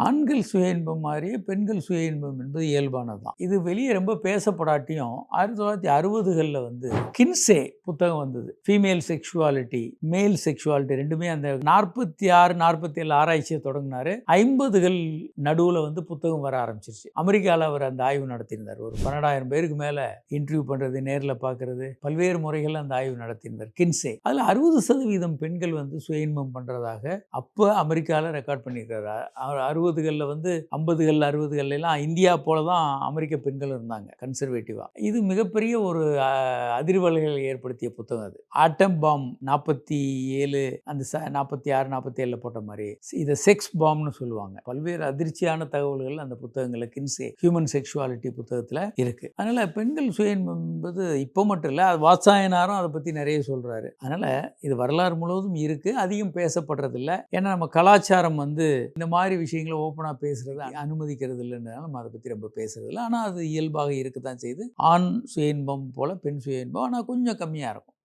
ஆண்கள் சுய இன்பம் மாதிரியே பெண்கள் சுய இன்பம் என்பது இயல்பானது தான். இது வெளியே ரொம்ப பேசப்படாட்டியும் 1960களில் வந்து கின்சே புத்தகம் வந்தது. ஃபீமேல் செக்ஷுவாலிட்டி, மேல் செக்ஷுவாலிட்டி ரெண்டுமே அந்த 46, 47 ஆராய்ச்சியை தொடங்கினாரு. 50கள் நடுவில் வந்து புத்தகம் வர ஆரம்பிச்சிருச்சு. அமெரிக்காவில் அவர் அந்த ஆய்வு நடத்தியிருந்தார். ஒரு 12,000 பேருக்கு மேலே இன்டர்வியூ பண்ணுறது, நேரில் பார்க்கறது, பல்வேறு முறைகள் அந்த ஆய்வு நடத்தியிருந்தார் கின்சே. அதில் 60% பெண்கள் வந்து சுய இன்பம் பண்ணுறதாக அப்போ அமெரிக்காவில் ரெக்கார்ட் பண்ணியிருக்காரு. 60களில் வந்து 50கள் 60களெல்லாம் இந்தியா போல தான் அமெரிக்க பெண்கள் இருந்தாங்க கன்சர்வேட்டிவாக. இது மிகப்பெரிய ஒரு அதிர்வலைகளை ஏற்படுத்திய புத்தகம் அது. ஆட்டம் பாம் 47 அந்த 46 47 போட்ட மாதிரி இதை செக்ஸ் பாம்னு சொல்லுவாங்க. பல்வேறு அதிர்ச்சியான தகவல்கள் அந்த புத்தகங்களில் கின்சே ஹியூமன் செக்ஷுவாலிட்டி புத்தகத்தில் இருக்கு. அதனால பெண்கள் சுய இன்பம் என்பது இப்போ மட்டும் இல்லை, அது வாத்சாயனாரும் அதை பற்றி நிறைய சொல்றாரு. அதனால இது வரலாறு முழுவதும் இருக்கு, அதிகம் பேசப்படுறதில்லை. ஏன்னா நம்ம கலாச்சாரம் வந்து இந்த மாதிரி விஷயங்களை ஓப்பனாக பேசுறது அனுமதிக்கிறது இல்லைன்றதுனால நம்ம அதை பற்றி ரொம்ப பேசுறது இல்லை. ஆனால் அது இயல்பாக இருக்கத்தான் செய்யுது. ஆண் சுய இன்பம் போல பெண் சுய இன்பம் ஆனால் கொஞ்சம் கம்மியாக இருக்கும்.